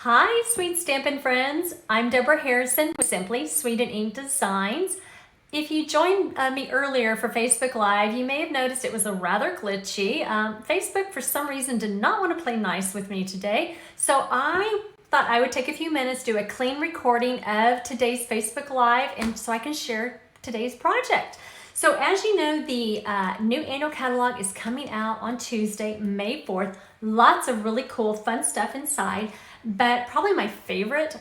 Hi, sweet Stampin' friends. I'm Deborah Harrison with Simply Sweet and Ink Designs. If you joined me earlier for Facebook Live, you may have noticed it was a rather glitchy. Facebook, for some reason, did not want to play nice with me today. So I thought I would take a few minutes, do a clean recording of today's Facebook Live, and so I can share today's project. So as you know, the new annual catalog is coming out on Tuesday, May 4th. Lots of really cool, fun stuff inside. But probably my favorite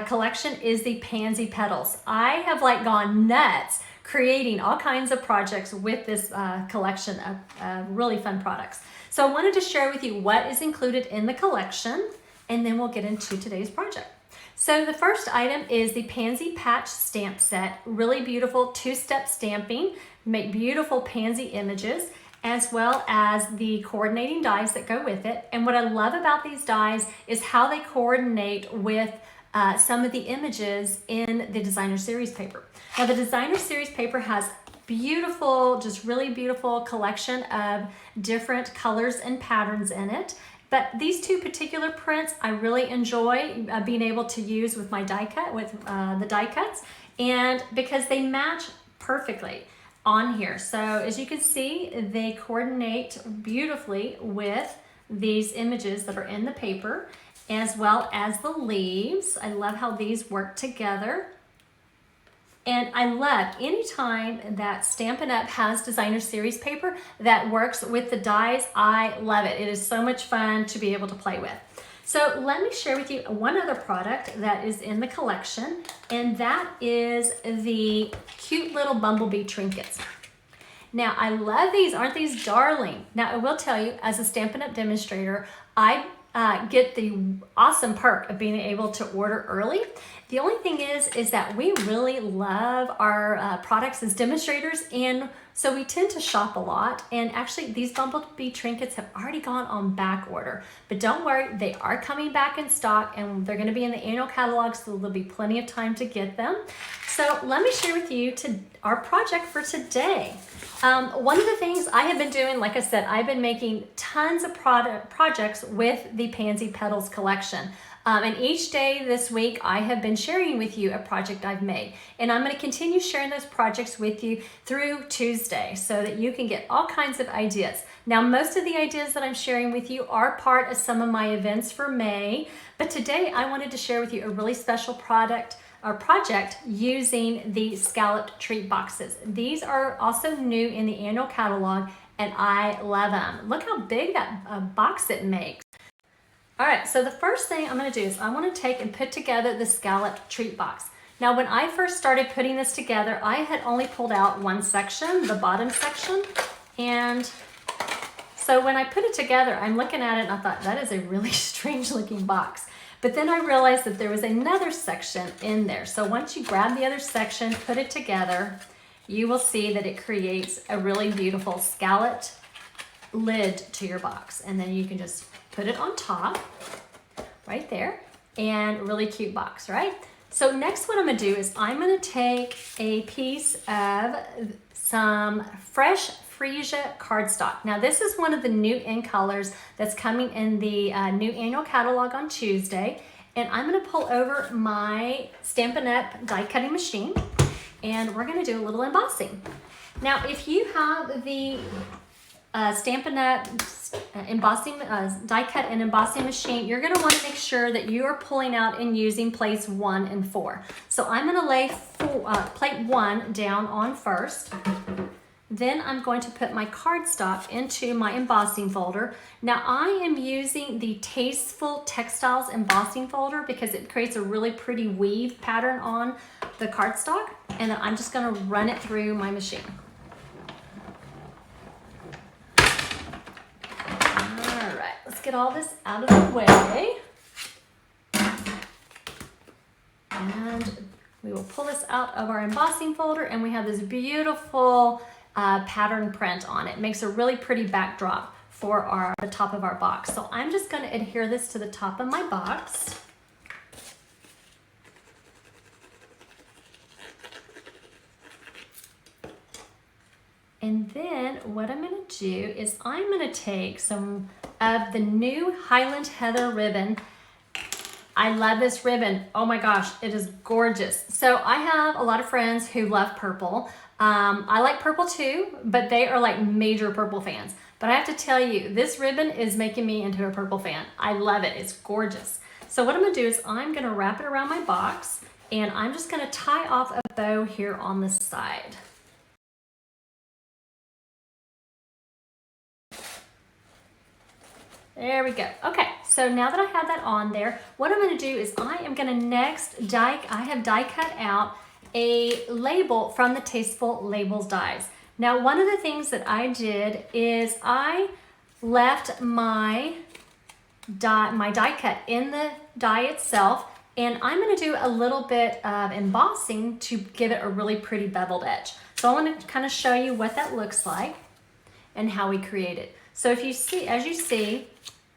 collection is the Pansy Petals. I have gone nuts creating all kinds of projects with this collection of really fun products. So I wanted to share with you what is included in the collection, and then we'll get into today's project. So the first item is the Pansy Patch Stamp Set. Really beautiful two-step stamping, make beautiful pansy images, as well as the coordinating dies that go with it. And what I love about these dies is how they coordinate with some of the images in the designer series paper. Now the designer series paper has beautiful, just really beautiful collection of different colors and patterns in it. But these two particular prints I really enjoy being able to use with my die cut, with the die cuts, and because they match perfectly on here. So as you can see, they coordinate beautifully with these images that are in the paper, as well as the leaves. I love how these work together. And I love anytime that Stampin' Up! Has designer series paper that works with the dies. I love it. It is so much fun to be able to play with. So let me share with you one other product that is in the collection, and that is the cute little bumblebee trinkets. Now I love these, aren't these darling? Now I will tell you, as a Stampin' Up! Demonstrator, I get the awesome perk of being able to order early. The only thing is that we really love our products as demonstrators, and so we tend to shop a lot. And actually these bumblebee trinkets have already gone on back order, but don't worry, they are coming back in stock, and they're going to be in the annual catalog, so there'll be plenty of time to get them. So let me share with you our project for today. One of the things I have been doing, like I said, I've been making tons of projects with the Pansy Petals collection. And each day this week, I have been sharing with you a project I've made. And I'm going to continue sharing those projects with you through Tuesday so that you can get all kinds of ideas. Now, most of the ideas that I'm sharing with you are part of some of my events for May. But today, I wanted to share with you a really special project using the scalloped treat boxes. These are also new in the annual catalog, and I love them. Look how big that box it makes. All right, so the first thing I'm going to do is I want to take and put together the scalloped treat box. Now, when I first started putting this together, I had only pulled out one section, the bottom section, and so when I put it together, I'm looking at it and I thought, that is a really strange looking box. But then I realized that there was another section in there. So once you grab the other section, put it together, you will see that it creates a really beautiful scalloped lid to your box. And then you can just put it on top right there, and really cute box, right? So next what I'm gonna do is I'm gonna take a piece of some fresh freesia cardstock. Now this is one of the new in colors that's coming in the new annual catalog on Tuesday, and I'm going to pull over my Stampin' Up! Die cutting machine, and we're going to do a little embossing. Now if you have the Stampin' Up! Embossing die cut and embossing machine, you're going to want to make sure that you are pulling out and using plates 1 and 4. So I'm going to lay plate 1 down on first. Then I'm going to put my cardstock into my embossing folder. Now I am using the Tasteful Textiles embossing folder because it creates a really pretty weave pattern on the cardstock, and then I'm just going to run it through my machine. All right, let's get all this out of the way. And we will pull this out of our embossing folder, and we have this beautiful pattern print on it. It makes a really pretty backdrop for the top of our box. So I'm just going to adhere this to the top of my box. And then what I'm going to do is I'm going to take some of the new Highland Heather ribbon I love this ribbon. Oh my gosh, it is gorgeous. So I have a lot of friends who love purple. I like purple too, but they are like major purple fans. But I have to tell you, this ribbon is making me into a purple fan. I love it, it's gorgeous. So what I'm gonna do is I'm gonna wrap it around my box and I'm just gonna tie off a bow here on the side. There we go. Okay, so now that I have that on there, what I'm gonna do is I am gonna next I have die cut out a label from the Tasteful Labels dies. Now, one of the things that I did is I left my die cut in the die itself, and I'm gonna do a little bit of embossing to give it a really pretty beveled edge. So I wanna kind of show you what that looks like and how we create it. So if you see, as you see,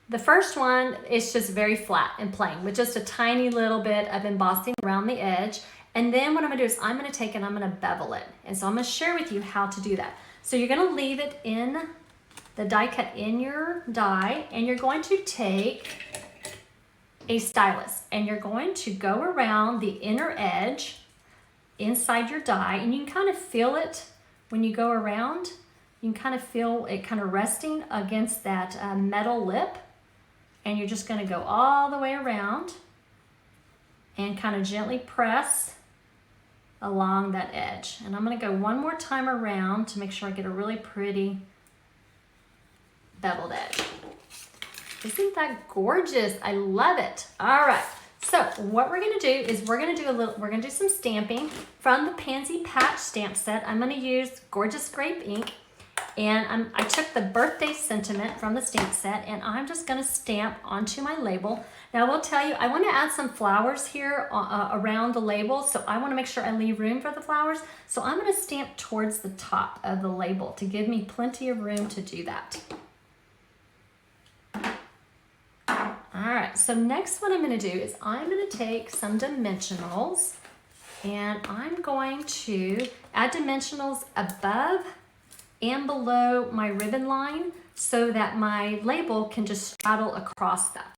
the first one is just very flat and plain with just a tiny little bit of embossing around the edge. And then what I'm gonna do is I'm gonna take and I'm gonna bevel it. And so I'm gonna share with you how to do that. So you're gonna leave it in the die cut in your die, and you're going to take a stylus and you're going to go around the inner edge inside your die, and you can kind of feel it when you go around. You can kind of feel it kind of resting against that metal lip, and you're just gonna go all the way around and kind of gently press along that edge. And I'm gonna go one more time around to make sure I get a really pretty beveled edge. Isn't that gorgeous? I love it. All right, so what we're gonna do is we're gonna do some stamping from the Pansy Patch stamp set. I'm gonna use Gorgeous Grape ink, and I took the birthday sentiment from the stamp set, and I'm just gonna stamp onto my label. Now I will tell you, I wanna add some flowers here around the label, so I wanna make sure I leave room for the flowers. So I'm gonna stamp towards the top of the label to give me plenty of room to do that. All right, so next what I'm gonna do is I'm gonna take some dimensionals, and I'm going to add dimensionals above and below my ribbon line so that my label can just straddle across that.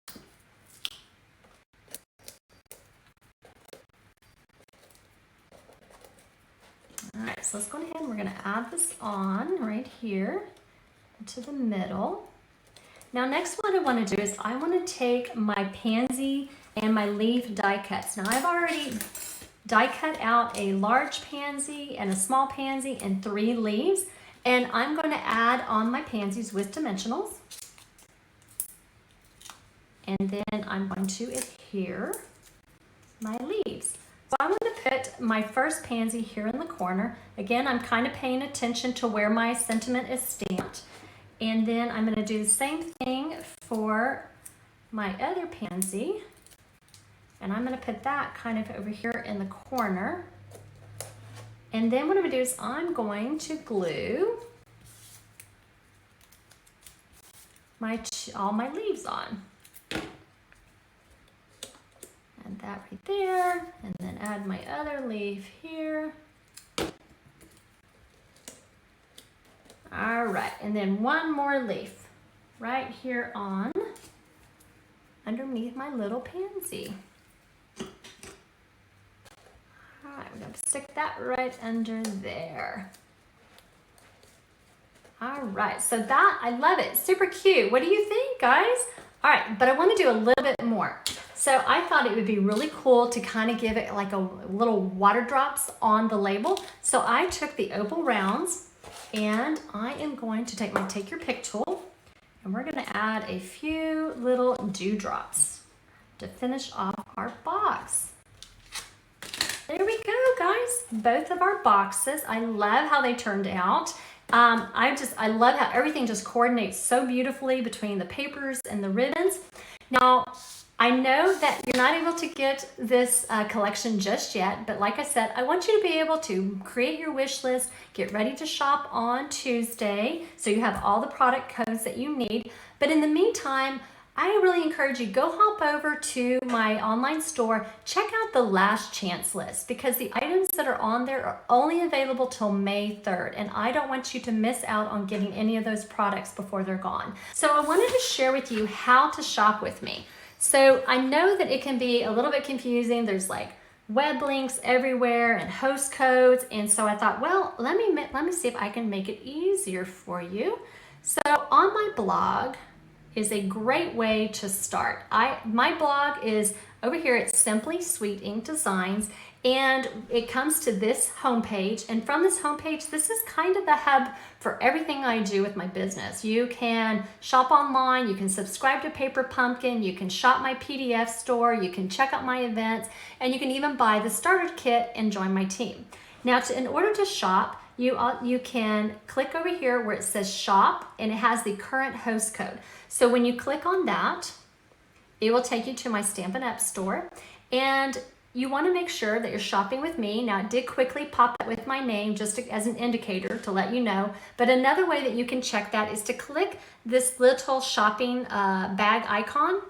All right, so let's go ahead and we're gonna add this on right here to the middle. Now next what I wanna do is I wanna take my pansy and my leaf die cuts. Now I've already die cut out a large pansy and a small pansy and 3 leaves, and I'm gonna add on my pansies with dimensionals. And then I'm going to adhere my leaves. So I'm gonna put my first pansy here in the corner. Again, I'm kind of paying attention to where my sentiment is stamped. And then I'm gonna do the same thing for my other pansy. And I'm gonna put that kind of over here in the corner. And then what I'm gonna do is I'm going to glue all my leaves on. Add that right there, and then add my other leaf here. All right, and then one more leaf right here on underneath my little pansy. All right, we're gonna stick that right under there. All right, so that, I love it, super cute. What do you think, guys? All right, but I wanna do a little bit more. So I thought it would be really cool to kind of give it like a little water drops on the label. So I took the opal rounds, and I am going to take my Take Your Pick tool, and we're gonna add a few little dewdrops to finish off our box. There we go, guys. Both of our boxes. I love how they turned out. I love how everything just coordinates so beautifully between the papers and the ribbons. Now, I know that you're not able to get this collection just yet, but like I said, I want you to be able to create your wish list, get ready to shop on Tuesday, so you have all the product codes that you need. But in the meantime, I really encourage you, go hop over to my online store, check out the last chance list, because the items that are on there are only available till May 3rd, and I don't want you to miss out on getting any of those products before they're gone. So I wanted to share with you how to shop with me. So I know that it can be a little bit confusing. There's like web links everywhere and host codes. And so I thought, well, let me see if I can make it easier for you. So on my blog is a great way to start. My blog is over here at Simply Sweet Ink Designs, and it comes to this homepage. And from this homepage, this is kind of the hub for everything I do with my business. You can shop online, you can subscribe to Paper Pumpkin, you can shop my PDF store, you can check out my events, and you can even buy the starter kit and join my team. Now, in order to shop, you can click over here where it says shop, and it has the current host code. So when you click on that, it will take you to my Stampin' Up! Store, and you want to make sure that you're shopping with me. Now, it did quickly pop up with my name just as an indicator to let you know, but another way that you can check that is to click this little shopping bag icon,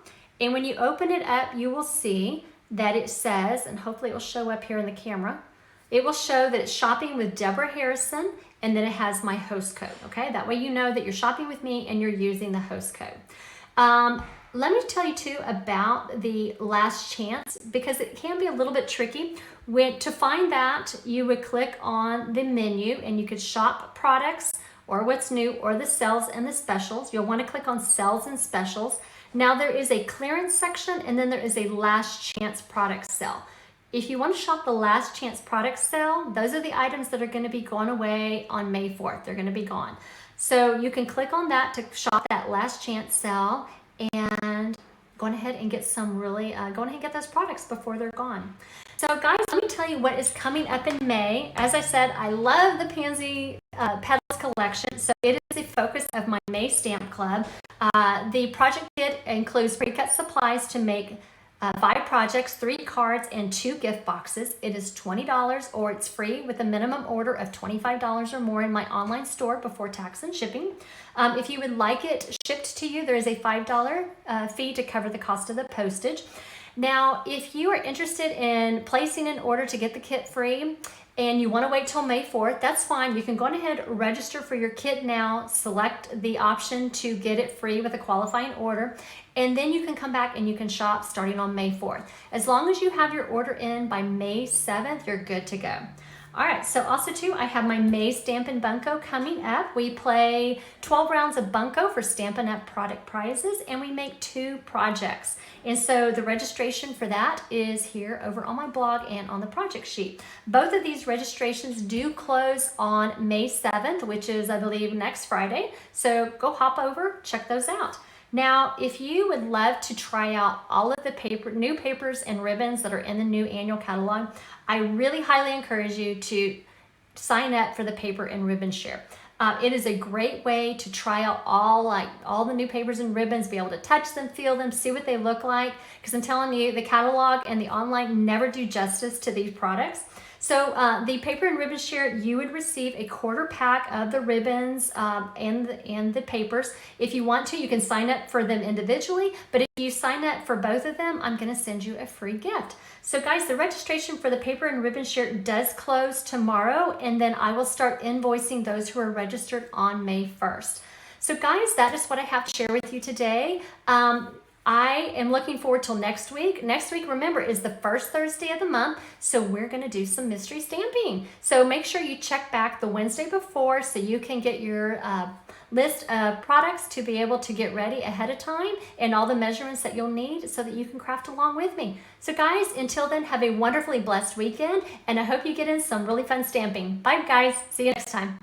and when you open it up, you will see that it says, and hopefully it will show up here in the camera, it will show that it's shopping with Deborah Harrison, and then it has my host code, okay? That way you know that you're shopping with me and you're using the host code. Let me tell you too about the last chance, because it can be a little bit tricky. To find that, you would click on the menu and you could shop products or what's new or the sales and the specials. You'll want to click on sales and specials. Now there is a clearance section, and then there is a last chance product sale. If you want to shop the last chance product sale, those are the items that are going to be going away on May 4th. They're going to be gone. So you can click on that to shop that last chance sale and go ahead and get some really, go ahead and get those products before they're gone. So guys, let me tell you what is coming up in May. As I said, I love the Pansy Petals collection, so it is a focus of my May Stamp Club. The project kit includes pre-cut supplies to make 5 projects, 3 cards, and 2 gift boxes. It is $20 or it's free with a minimum order of $25 or more in my online store before tax and shipping. If you would like it shipped to you, there is a $5 fee to cover the cost of the postage. Now, if you are interested in placing an order to get the kit free and you want to wait till May 4th, that's fine. You can go ahead, register for your kit now, select the option to get it free with a qualifying order, and then you can come back and you can shop starting on May 4th. As long as you have your order in by May 7th, you're good to go. All right, so also too, I have my May Stampin' Bunko coming up. We play 12 rounds of Bunko for Stampin' Up! Product prizes, and we make 2 projects. And so the registration for that is here over on my blog and on the project sheet. Both of these registrations do close on May 7th, which is, I believe, next Friday. So go hop over, check those out. Now, if you would love to try out all of the new papers and ribbons that are in the new annual catalog, I really highly encourage you to sign up for the paper and ribbon share. It is a great way to try out all the new papers and ribbons, be able to touch them, feel them, see what they look like, because I'm telling you, the catalog and the online never do justice to these products. So the paper and ribbon share, you would receive a quarter pack of the ribbons and the papers. If you want to, you can sign up for them individually, but if you sign up for both of them, I'm going to send you a free gift. So guys, the registration for the paper and ribbon share does close tomorrow, and then I will start invoicing those who are registered on May 1st. So guys, that is what I have to share with you today. I am looking forward till next week. Next week, remember, is the first Thursday of the month, so we're going to do some mystery stamping. So make sure you check back the Wednesday before so you can get your list of products to be able to get ready ahead of time and all the measurements that you'll need so that you can craft along with me. So guys, until then, have a wonderfully blessed weekend, and I hope you get in some really fun stamping. Bye guys, see you next time.